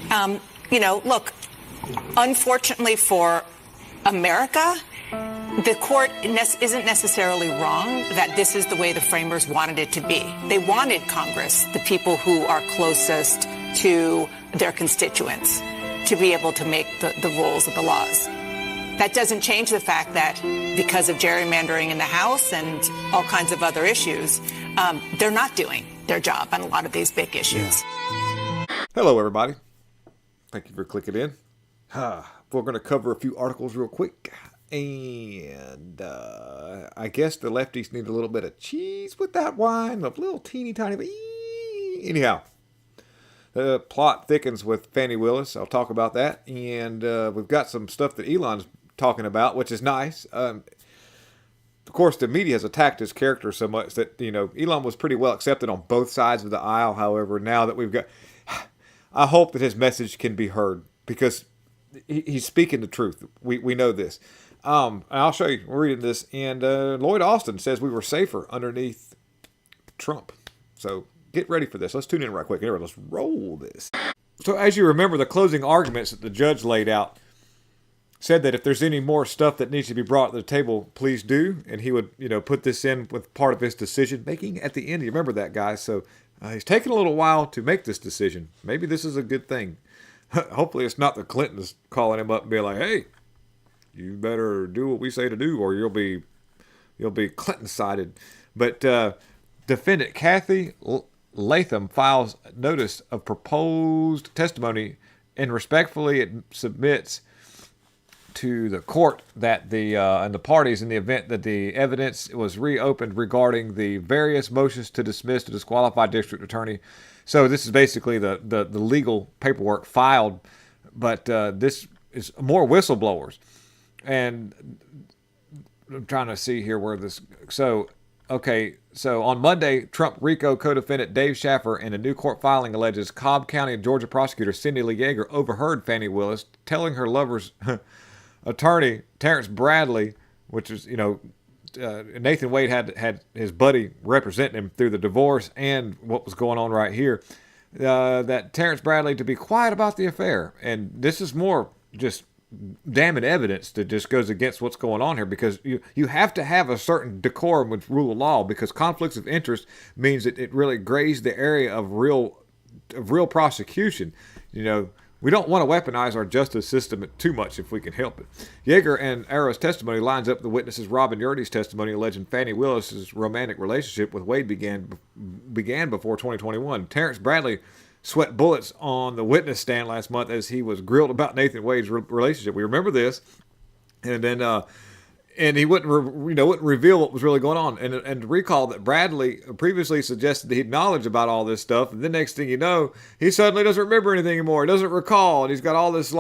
Look, unfortunately for America, the court isn't necessarily wrong that this is the way the framers wanted it to be. They wanted Congress, the people who are closest to their constituents, to be able to make the rules of the laws. That doesn't change the fact that because of gerrymandering in the House and all kinds of other issues, they're not doing their job on a lot of these big issues. Yeah. Hello, everybody. Thank you for clicking in. We're going to cover a few articles real quick. And I guess the lefties need a little bit of cheese with that wine. A little teeny tiny. Anyhow, the plot thickens with Fani Willis. I'll talk about that. And we've got some stuff that Elon's talking about, which is nice. Of course, the media has attacked his character so much that, Elon was pretty well accepted on both sides of the aisle. However, now that we've got... I hope that his message can be heard because he's speaking the truth. We know this. I'll show you. We're reading this. And Lloyd Austin says we were safer underneath Trump. So get ready for this. Let's tune in right quick. Anyway, let's roll this. So as you remember, the closing arguments that the judge laid out said that if there's any more stuff that needs to be brought to the table, please do. And he would, put this in with part of his decision making at the end. You remember that, guys. So he's taken a little while to make this decision. Maybe this is a good thing. Hopefully it's not the Clintons calling him up and being like, hey, you better do what we say to do or you'll be Clinton-sided. But defendant Kathy Latham files notice of proposed testimony and respectfully it submits to the court that and the parties in the event that the evidence was reopened regarding the various motions to dismiss the disqualified district attorney. So this is basically the legal paperwork filed, but this is more whistleblowers. And I'm trying to see here where this... So on Monday, Trump RICO co-defendant Dave Schaffer in a new court filing alleges Cobb County, Georgia prosecutor Cindy Lee Yeager overheard Fani Willis telling her lover's attorney, Terrence Bradley, which is, Nathan Wade had his buddy representing him through the divorce and what was going on right here, that Terrence Bradley to be quiet about the affair. And this is more just damning evidence that just goes against what's going on here because you have to have a certain decorum with rule of law because conflicts of interest means that it really grazed the area of real prosecution. We don't want to weaponize our justice system too much if we can help it. Yeager and Arrow's testimony lines up with the witnesses Robin Yerdy's testimony alleging Fani Willis's romantic relationship with Wade began before 2021. Terrence Bradley sweat bullets on the witness stand last month as he was grilled about Nathan Wade's relationship. We remember this, and then and he wouldn't reveal what was really going on. And recall that Bradley previously suggested that he'd knowledge about all this stuff, and the next thing you know, he suddenly doesn't remember anything anymore. He doesn't recall, and he's got all this this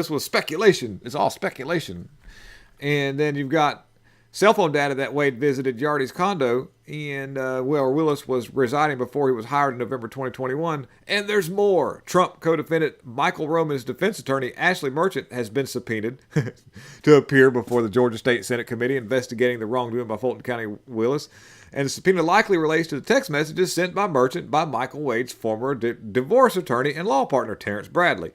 was speculation. It's all speculation. And then you've got cell phone data that Wade visited Yardy's condo and where Willis was residing before he was hired in November 2021. And there's more. Trump co-defendant Michael Roman's defense attorney Ashley Merchant has been subpoenaed to appear before the Georgia State Senate Committee investigating the wrongdoing by Fulton County Willis. And the subpoena likely relates to the text messages sent by Merchant by Michael Wade's former divorce attorney and law partner Terrence Bradley.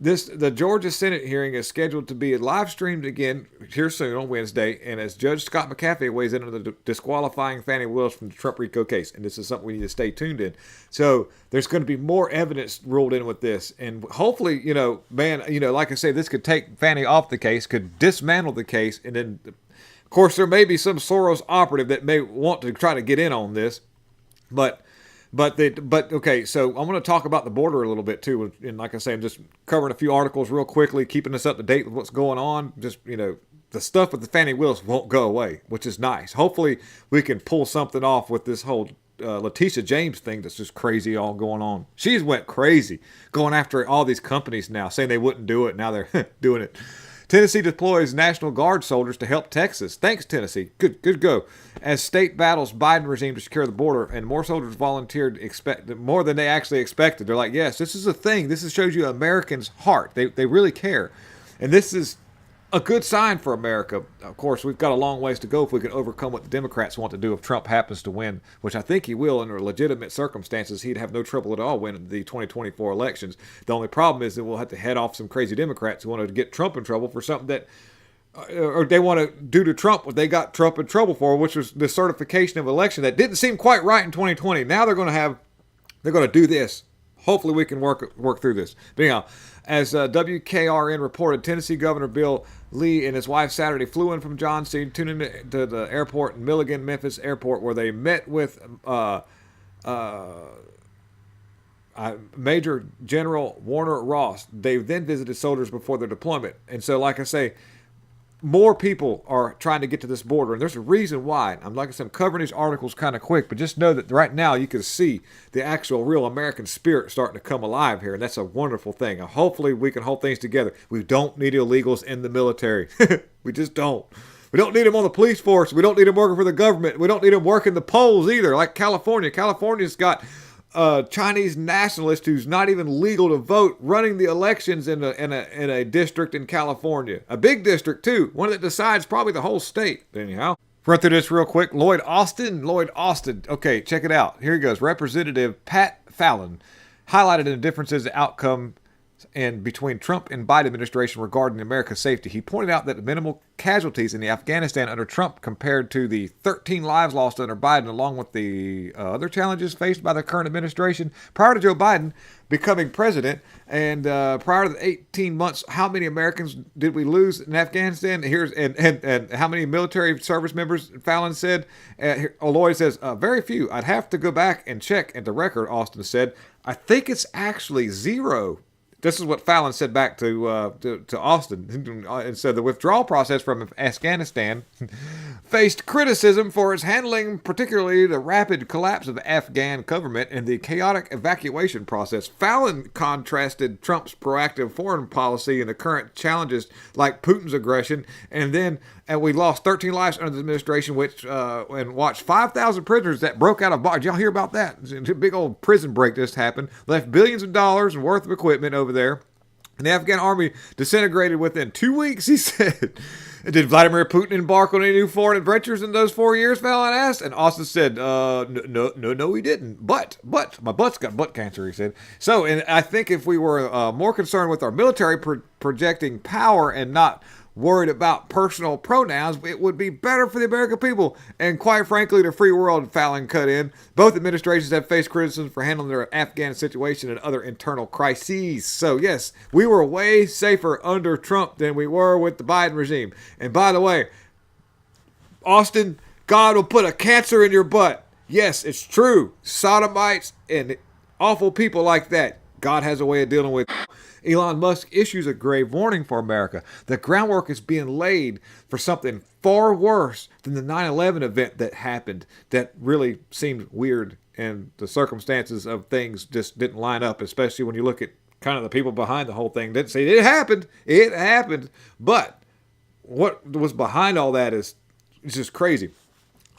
The Georgia Senate hearing is scheduled to be live streamed again here soon on Wednesday, and as Judge Scott McAfee weighs in on the disqualifying Fani Willis from the Trump RICO case, and this is something we need to stay tuned in. So there's going to be more evidence ruled in with this, and hopefully, like I say, this could take Fani off the case, could dismantle the case, and then, of course, there may be some Soros operative that may want to try to get in on this, But okay, so I'm going to talk about the border a little bit too. And like I say, I'm just covering a few articles real quickly, keeping us up to date with what's going on. Just, the stuff with the Fani Willis won't go away, which is nice. Hopefully we can pull something off with this whole Letitia James thing that's just crazy all going on. She's went crazy going after all these companies now, saying they wouldn't do it. Now they're doing it. Tennessee deploys National Guard soldiers to help Texas. Thanks, Tennessee. Good go. As state battles Biden regime to secure the border, and more soldiers volunteered more than they actually expected. They're like, yes, this is a thing. This shows you Americans' heart. They really care. And this is a good sign for America. Of course, we've got a long ways to go if we can overcome what the Democrats want to do if Trump happens to win, which I think he will under legitimate circumstances. He'd have no trouble at all winning the 2024 elections. The only problem is that we'll have to head off some crazy Democrats who want to get Trump in trouble for something that or they want to do to Trump what they got Trump in trouble for, which was the certification of election that didn't seem quite right in 2020. Now they're going to do this. Hopefully we can work through this. But anyhow, as WKRN reported, Tennessee Governor Bill Lee and his wife Saturday flew in from Johnston, tuned in to the airport in Milligan, Memphis airport, where they met with Major General Warner Ross. They then visited soldiers before their deployment. And so, like I say, more people are trying to get to this border, and there's a reason why. Like I said, I'm covering these articles kind of quick, but just know that right now you can see the actual real American spirit starting to come alive here, and that's a wonderful thing. Hopefully we can hold things together. We don't need illegals in the military. We just don't. We don't need them on the police force. We don't need them working for the government. We don't need them working the polls either, like California. California's got Chinese nationalist who's not even legal to vote running the elections in a district in California. A big district, too. One that decides probably the whole state. Anyhow, run through this real quick. Lloyd Austin. Okay, check it out. Here he goes. Representative Pat Fallon highlighted the differences in outcome and between Trump and Biden administration regarding America's safety. He pointed out that the minimal casualties in Afghanistan under Trump compared to the 13 lives lost under Biden, along with the other challenges faced by the current administration prior to Joe Biden becoming president. And prior to the 18 months, how many Americans did we lose in Afghanistan? And how many military service members, Fallon said. Lloyd says, very few. I'd have to go back and check at the record, Austin said. I think it's actually zero. This is what Fallon said back to Austin. And so the withdrawal process from Afghanistan faced criticism for its handling, particularly the rapid collapse of the Afghan government and the chaotic evacuation process. Fallon contrasted Trump's proactive foreign policy and the current challenges like Putin's aggression, and we lost 13 lives under the administration, and watched 5,000 prisoners that broke out of bars. Did y'all hear about that? A big old prison break just happened. Left billions of dollars worth of equipment over there. And the Afghan army disintegrated within 2 weeks, he said. Did Vladimir Putin embark on any new foreign adventures in those 4 years, Fallon asked? And Austin said, no, he didn't. But my butt's got butt cancer, he said. So, and I think if we were more concerned with our military projecting power and not worried about personal pronouns, it would be better for the American people and, quite frankly, the free world, Fallon cut in. Both administrations have faced criticism for handling their Afghan situation and other internal crises. So, yes, we were way safer under Trump than we were with the Biden regime. And by the way, Austin, God will put a cancer in your butt. Yes, it's true. Sodomites and awful people like that, God has a way of dealing with. Elon Musk issues a grave warning for America. The groundwork is being laid for something far worse than the 9/11 event that happened that really seemed weird, and the circumstances of things just didn't line up, especially when you look at kind of the people behind the whole thing. Didn't say it happened, but what was behind all that is just crazy.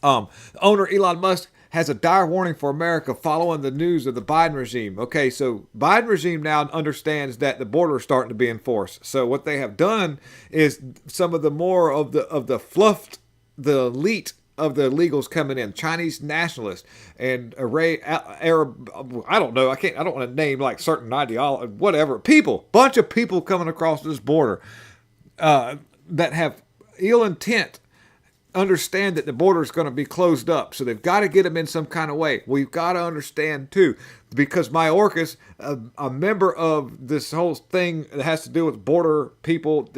Owner Elon Musk has a dire warning for America following the news of the Biden regime. Okay, so Biden regime now understands that the border is starting to be enforced. So what they have done is some of the more of the fluffed, the elite of the illegals coming in, Chinese nationalists and Arab, I don't know, I don't want to name like certain ideology, whatever, bunch of people coming across this border that have ill intent, understand that the border is going to be closed up. So they've got to get them in some kind of way. We've got to understand, too, because Mayorkas, a member of this whole thing that has to do with border people,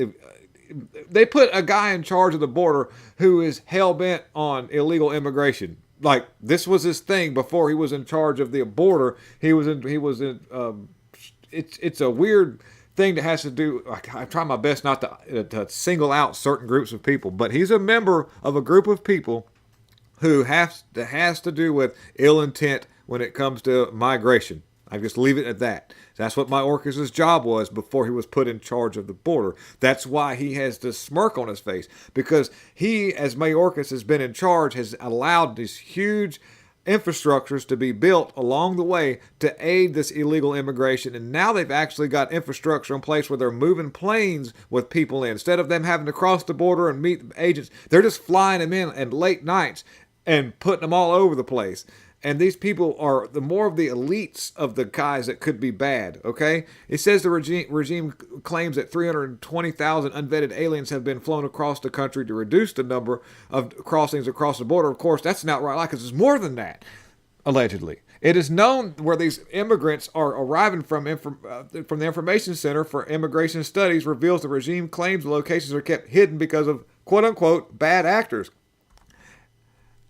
they put a guy in charge of the border who is hell-bent on illegal immigration. Like, this was his thing before he was in charge of the border. It's a weird thing that has to do, I try my best not to single out certain groups of people, but he's a member of a group of people who has to do with ill intent when it comes to migration. I just leave it at that. That's what Mayorkas' job was before he was put in charge of the border. That's why he has this smirk on his face, because he, as Mayorkas has been in charge, has allowed these huge infrastructures to be built along the way to aid this illegal immigration. And now they've actually got infrastructure in place where they're moving planes with people in. Instead of them having to cross the border and meet agents, they're just flying them in at late nights and putting them all over the place. And these people are the more of the elites of the guys that could be bad, okay? It says the regime claims that 320,000 unvetted aliens have been flown across the country to reduce the number of crossings across the border. Of course, that's not right, because there's more than that, allegedly. It is known where these immigrants are arriving from the Information Center for Immigration Studies reveals the regime claims the locations are kept hidden because of, quote-unquote, bad actors.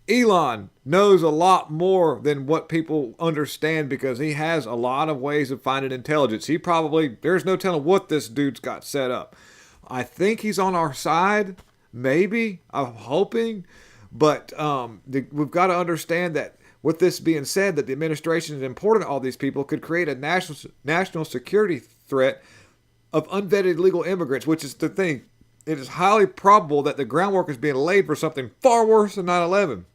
Elon knows a lot more than what people understand because he has a lot of ways of finding intelligence. There's no telling what this dude's got set up. I think he's on our side, maybe, I'm hoping, but we've got to understand that with this being said, that the administration is important to all these people could create a national security threat of unvetted illegal immigrants, which is the thing. It is highly probable that the groundwork is being laid for something far worse than 9/11.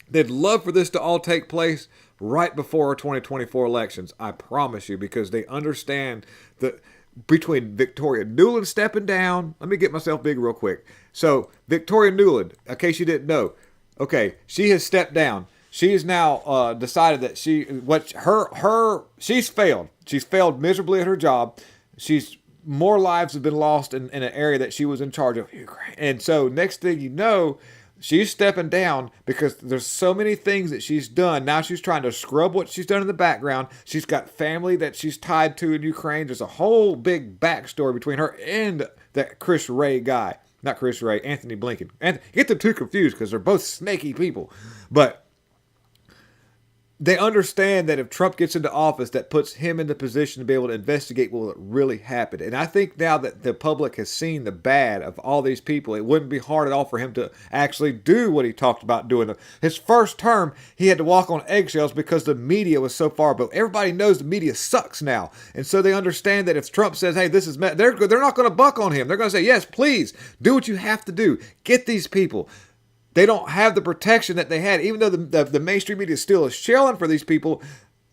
They'd love for this to all take place right before our 2024 elections, I promise you, because they understand that between Victoria Nuland stepping down, let me get myself big real quick. So Victoria Nuland, in case you didn't know, okay, she has stepped down. She has now decided that she's failed. She's failed miserably at her job. More lives have been lost in an area that she was in charge of. And so next thing you know, she's stepping down because there's so many things that she's done. Now she's trying to scrub what she's done in the background. She's got family that she's tied to in Ukraine. There's a whole big backstory between her and that Chris Wray guy. Not Chris Wray, Anthony Blinken. And get them too confused because they're both snaky people. But they understand that if Trump gets into office, that puts him in the position to be able to investigate what really happened. And I think now that the public has seen the bad of all these people, it wouldn't be hard at all for him to actually do what he talked about doing. His first term, he had to walk on eggshells because the media was so far. But everybody knows the media sucks now. And so they understand that if Trump says, hey, this is, they're not going to buck on him. They're going to say, yes, please do what you have to do. Get these people. They don't have the protection that they had. Even though the mainstream media still is shelling for these people,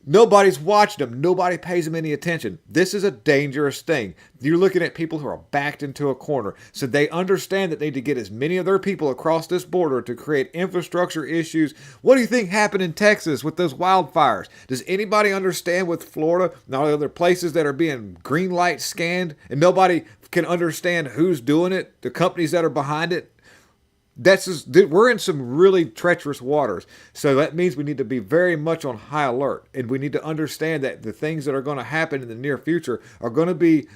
nobody's watching them. Nobody pays them any attention. This is a dangerous thing. You're looking at people who are backed into a corner. So they understand that they need to get as many of their people across this border to create infrastructure issues. What do you think happened in Texas with those wildfires? Does anybody understand with Florida and all the other places that are being green light scanned and nobody can understand who's doing it, the companies that are behind it? We're in some really treacherous waters. So that means we need to be very much on high alert. And we need to understand that the things that are going to happen in the near future are going to be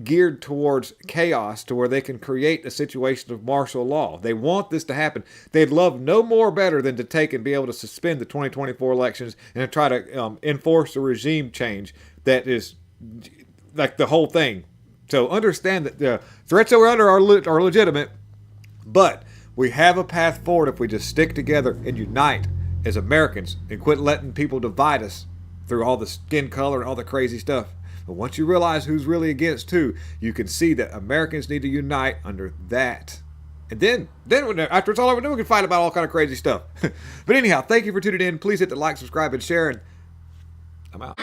geared towards chaos to where they can create a situation of martial law. They want this to happen. They'd love no more better than to take and be able to suspend the 2024 elections and to try to enforce a regime change that is like the whole thing. So understand that the threats that we're under are legitimate, but we have a path forward if we just stick together and unite as Americans and quit letting people divide us through all the skin color and all the crazy stuff. But once you realize who's really against who, you can see that Americans need to unite under that. And then after it's all over, then we can fight about all kind of crazy stuff. But anyhow, thank you for tuning in. Please hit the like, subscribe, and share. And I'm out.